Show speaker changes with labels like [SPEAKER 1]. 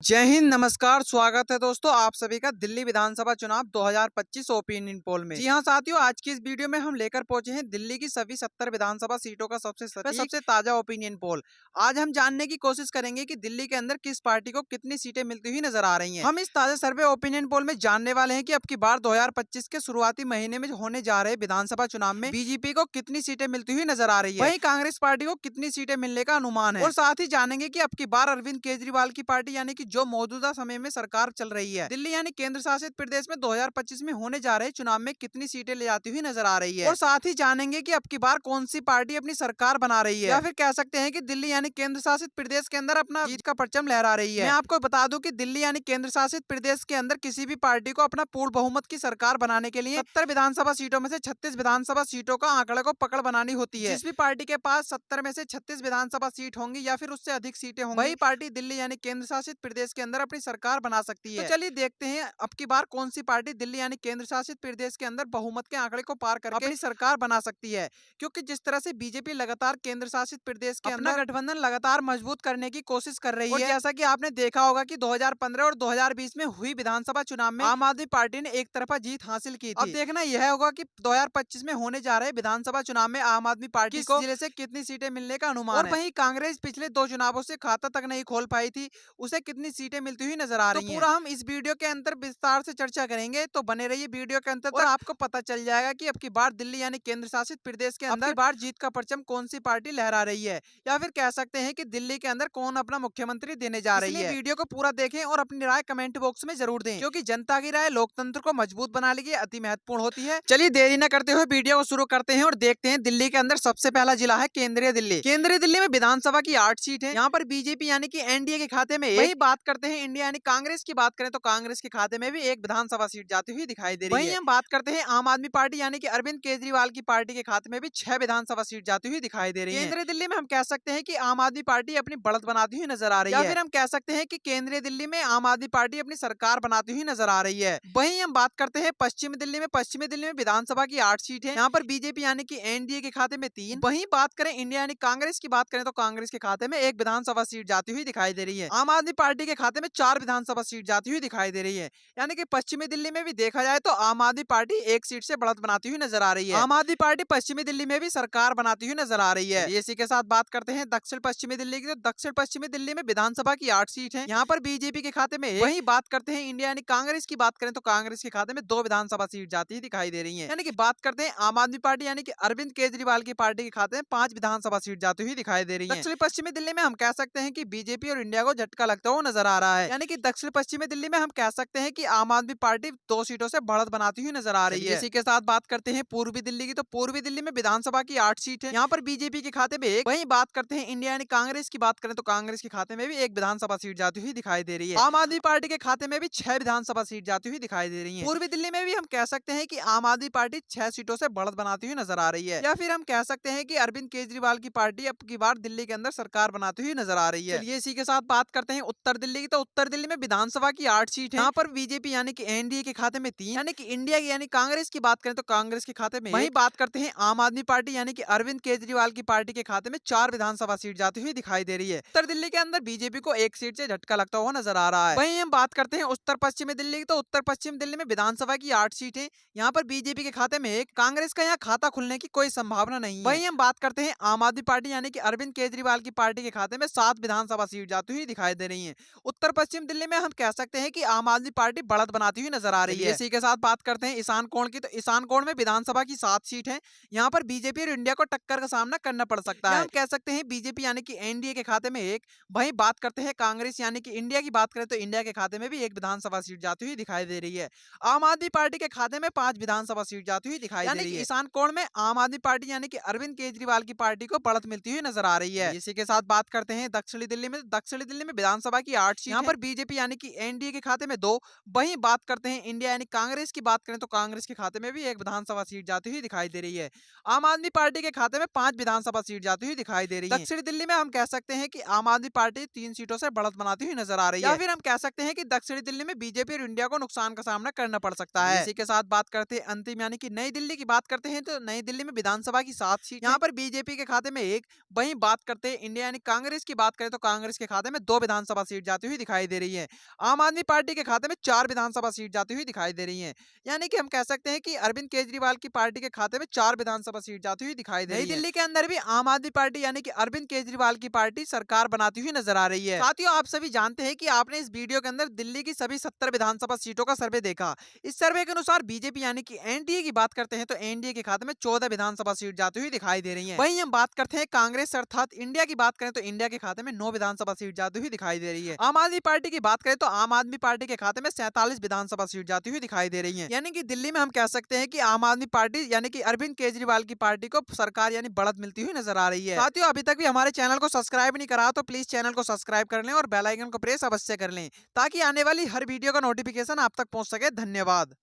[SPEAKER 1] जय हिंद, नमस्कार, स्वागत है दोस्तों आप सभी का दिल्ली विधानसभा चुनाव 2025 ओपिनियन पोल में। जी हाँ साथियों, आज की इस वीडियो में हम लेकर पहुंचे हैं दिल्ली की सभी 70 विधानसभा सीटों का सबसे ताजा ओपिनियन पोल। आज हम जानने की कोशिश करेंगे कि दिल्ली के अंदर किस पार्टी को कितनी सीटें मिलती हुई नजर आ रही हैं। हम इस ताजा सर्वे ओपिनियन पोल में जानने वाले हैं कि अब की बार 2025 के शुरुआती महीने में होने जा रहे विधानसभा चुनाव में बीजेपी को कितनी सीटें मिलती हुई नजर आ रही है, वहीं कांग्रेस पार्टी को कितनी सीटें मिलने का अनुमान है। और साथ ही जानेंगे कि अब की बार अरविंद केजरीवाल की पार्टी यानी कि जो मौजूदा समय में सरकार चल रही है दिल्ली यानी केंद्र शासित प्रदेश में 2025 में होने जा रहे चुनाव में कितनी सीटें ले जाती हुई नजर आ रही है। और साथ ही जानेंगे कि अब की बार कौन सी पार्टी अपनी सरकार बना रही है, या फिर कह सकते हैं कि दिल्ली यानी केंद्र शासित प्रदेश के अंदर अपना जीत का परचम लहरा रही है। मैं आपको बता दूं कि दिल्ली यानी केंद्र शासित प्रदेश के अंदर किसी भी पार्टी को अपना पूर्ण बहुमत की सरकार बनाने के लिए 70 विधानसभा सीटों में से 36 विधानसभा सीटों का आंकड़े को पकड़ बनानी होती है। जिस भी पार्टी के पास 70 में से 36 विधानसभा सीट होंगी या फिर उससे अधिक सीटें होंगी, वही पार्टी दिल्ली यानी केंद्र शासित प्रदेश के अंदर अपनी सरकार बना सकती है। तो चलिए देखते हैं अब की बार कौन सी पार्टी दिल्ली यानी केंद्र शासित प्रदेश के अंदर बहुमत के आंकड़े को पार करके अपनी सरकार बना सकती है। क्योंकि जिस तरह से बीजेपी लगातार केंद्र शासित प्रदेश के अंदर गठबंधन लगातार मजबूत करने की कोशिश कर रही है। जैसा कि आपने देखा होगा कि 2015 और 2020 में हुई विधानसभा चुनाव में आम आदमी पार्टी ने एक तरफा जीत हासिल की थी। अब देखना यह होगा कि 2025 में होने जा रहे विधानसभा चुनाव में आम आदमी पार्टी को जिले से कितनी सीटें मिलने का अनुमान है। और वहीं कांग्रेस पिछले 2 चुनावों से खाता तक नहीं खोल पाई थी, उसे कितनी सीटें मिलती हुई नजर आ रही हैं। पूरा हम इस वीडियो के अंदर विस्तार से चर्चा करेंगे, तो बने रहिए वीडियो के अंतर तक। आपको पता चल जाएगा कि अब की बार दिल्ली यानी केंद्र शासित प्रदेश के अंदर बार जीत का परचम कौन सी पार्टी लहरा रही है, या फिर कह सकते हैं कि दिल्ली के अंदर कौन अपना मुख्यमंत्री देने जा रही है। वीडियो को पूरा देखें और अपनी राय कमेंट बॉक्स में जरूर दें, क्योंकि जनता की राय लोकतंत्र को मजबूत बनाने के लिए अति महत्वपूर्ण होती है। चलिए देरी न करते हुए वीडियो को शुरू करते हैं और देखते हैं दिल्ली के अंदर सबसे पहला जिला है केंद्रीय दिल्ली। केंद्रीय दिल्ली में विधानसभा की 8 सीट है। यहाँ पर बीजेपी यानी कि एनडीए के खाते में वही बात करते हैं इंडिया यानी कांग्रेस की बात करें तो कांग्रेस के खाते में भी एक विधानसभा सीट जाती हुई दिखाई दे रही है। वहीं हम बात करते हैं आम आदमी पार्टी यानी कि अरविंद केजरीवाल की पार्टी के खाते में भी 6 विधानसभा सीट जाती हुई दिखाई दे रही है। केंद्रीय दिल्ली में हम कह सकते हैं कि आम आदमी पार्टी अपनी बढ़त बनाती हुई नजर आ रही है, या फिर हम कह सकते हैं कि केंद्रीय दिल्ली में आम आदमी पार्टी अपनी सरकार बनाती हुई नजर आ रही है। वहीं हम बात करते हैं पश्चिमी दिल्ली में विधानसभा की 8 सीट है। यहाँ पर बीजेपी यानी कि एनडीए के खाते में 3। वहीं बात करें इंडिया यानी कांग्रेस की बात करें तो कांग्रेस के खाते में 1 विधानसभा सीट जाती हुई दिखाई दे रही है। आम आदमी पार्टी के खाते में 4 विधानसभा सीट जाती हुई दिखाई दे रही है। यानी कि पश्चिमी दिल्ली में भी देखा जाए तो आम आदमी पार्टी 1 सीट से बढ़त बनाती हुई नजर आ रही है। आम आदमी पार्टी पश्चिमी दिल्ली में भी सरकार बनाती हुई नजर आ रही है। इसी के साथ बात करते हैं दक्षिण पश्चिमी दिल्ली की, तो दक्षिण पश्चिमी दिल्ली में विधानसभा की 8 सीट है। यहाँ पर बीजेपी के खाते में वही बात करते हैं इंडिया यानी कांग्रेस की बात करें तो कांग्रेस के खाते में 2 विधानसभा सीट जाती हुई दिखाई दे रही है। यानी कि बात करते हैं आम आदमी पार्टी यानी कि अरविंद केजरीवाल की पार्टी के खाते में 5 विधानसभा सीट जाती हुई दिखाई दे रही है। दक्षिण पश्चिमी दिल्ली में हम कह सकते हैं कि बीजेपी और इंडिया को झटका लगता हुआ नजर आ रहा है। यानी कि दक्षिण पश्चिमी दिल्ली में हम कह सकते हैं कि आम आदमी पार्टी 2 सीटों से बढ़त बनाती हुई नजर आ रही है। इसी के साथ बात करते हैं पूर्वी दिल्ली की, तो पूर्वी दिल्ली में विधानसभा की 8 सीट है। यहाँ पर बीजेपी के खाते में 1। वहीं बात करते हैं इंडिया यानी कांग्रेस की बात करें तो कांग्रेस के खाते में भी 1 विधानसभा सीट जाती हुई दिखाई दे रही है। आम आदमी पार्टी के खाते में भी 6 विधानसभा सीट जाती हुई दिखाई दे रही है। पूर्वी दिल्ली में भी हम कह सकते हैं कि आम आदमी पार्टी 6 सीटों से बढ़त बनाती हुई नजर आ रही है, या फिर हम कह सकते हैं कि अरविंद केजरीवाल की पार्टी अब की बार दिल्ली के अंदर सरकार बनाती हुई नजर आ रही है। चलिए इसी के साथ बात करते हैं उत्तर दिल्ली की, तो उत्तर दिल्ली में विधानसभा की 8 सीट है। यहाँ पर बीजेपी यानी कि एनडीए के खाते में 3। यानी कि इंडिया की यानी कांग्रेस की बात करें तो कांग्रेस के खाते में। वहीं बात करते हैं आम आदमी पार्टी यानी कि अरविंद केजरीवाल की पार्टी के खाते में 4 विधानसभा सीट जाती हुई दिखाई दे रही है। उत्तर दिल्ली के अंदर बीजेपी को 1 सीट से झटका लगता हुआ नजर आ रहा है। वहीं हम बात करते हैं उत्तर पश्चिमी दिल्ली की, तो उत्तर पश्चिम दिल्ली में विधानसभा की 8 सीट है। यहाँ पर बीजेपी के खाते में 1। कांग्रेस का यहाँ खाता खुलने की कोई संभावना नहीं है। वहीं हम बात करते हैं आम आदमी पार्टी यानी कि अरविंद केजरीवाल की पार्टी के खाते में 7 विधानसभा सीट जाती हुई दिखाई दे रही है। उत्तर पश्चिम दिल्ली में हम कह सकते हैं कि आम आदमी पार्टी बढ़त बनाती हुई नजर आ रही है। इसी के साथ बात करते हैं ईशान कोण की, तो ईशान कोण में विधानसभा की 7 सीट है। यहाँ पर बीजेपी और इंडिया को टक्कर का सामना करना पड़ सकता है। हम कह सकते हैं बीजेपी यानी कि एनडीए के खाते में 1। वहीं बात करते हैं कांग्रेस यानी कि इंडिया की बात करें तो इंडिया के खाते में भी 1 विधानसभा सीट जाती हुई दिखाई दे रही है। आम आदमी पार्टी के खाते में 5 विधानसभा सीट जाती हुई दिखाई दे रही है। ईशान कोण में आम आदमी पार्टी यानी कि अरविंद केजरीवाल की पार्टी को बढ़त मिलती हुई नजर आ रही है। इसी के साथ बात करते हैं दक्षिणी दिल्ली में, दक्षिणी दिल्ली में विधानसभा की 8 सीट। यहाँ पर बीजेपी यानी कि एनडीए के खाते में 2। वहीं बात करते हैं इंडिया यानी कांग्रेस की बात करें तो कांग्रेस के खाते में भी 1 विधानसभा सीट जाती हुई दिखाई दे रही है। आम आदमी पार्टी के खाते में 5 विधानसभा सीट जाती हुई दिखाई दे रही है। दक्षिणी दिल्ली में हम कह सकते हैं कि आम आदमी पार्टी 3 सीटों से बढ़त बनाती हुई नजर आ रही है, या फिर हम कह सकते हैं कि दक्षिणी दिल्ली में बीजेपी और इंडिया को नुकसान का सामना करना पड़ सकता है। इसी के साथ बात करते हैं अंतिम यानी कि नई दिल्ली की बात करते हैं, तो नई दिल्ली में विधानसभा की 7 सीट। यहाँ पर बीजेपी के खाते में 1। वहीं बात करते हैं इंडिया यानी कांग्रेस की बात करें तो कांग्रेस के खाते में 2 विधानसभा सीट जाती हुई दिखाई दे रही है। आम आदमी पार्टी के खाते में 4 विधानसभा सीट जाती हुई दिखाई दे रही है। यानी कि हम कह सकते हैं कि अरविंद केजरीवाल की पार्टी के खाते में 4 विधानसभा सीट जाती हुई दिखाई दे रही है। नई दिल्ली के अंदर भी आम आदमी पार्टी यानी कि अरविंद केजरीवाल की पार्टी सरकार बनाती हुई नजर आ रही है। साथियों, आप सभी जानते हैं कि आपने इस वीडियो के अंदर दिल्ली की सभी 70 विधानसभा सीटों का सर्वे देखा। इस सर्वे के अनुसार बीजेपी यानी कि एनडीए की बात करते हैं तो एनडीए के खाते में 14 विधानसभा सीट जाती हुई दिखाई दे रही है। वहीं हम बात करते हैं कांग्रेस अर्थात इंडिया की बात करें तो इंडिया के खाते में 9 विधानसभा सीट जाती हुई दिखाई दे रही है। आम आदमी पार्टी की बात करें तो आम आदमी पार्टी के खाते में 47 विधानसभा सीट जाती हुई दिखाई दे रही है। यानी कि दिल्ली में हम कह सकते हैं कि आम आदमी पार्टी यानी कि अरविंद केजरीवाल की पार्टी को सरकार यानी बढ़त मिलती हुई नजर आ रही है। साथियों, अभी तक भी हमारे चैनल को सब्सक्राइब नहीं करा तो प्लीज चैनल को सब्सक्राइब कर लें और बेल आइकन को प्रेस अवश्य कर लें ताकि आने वाली हर वीडियो का नोटिफिकेशन आप तक पहुंच सके। धन्यवाद।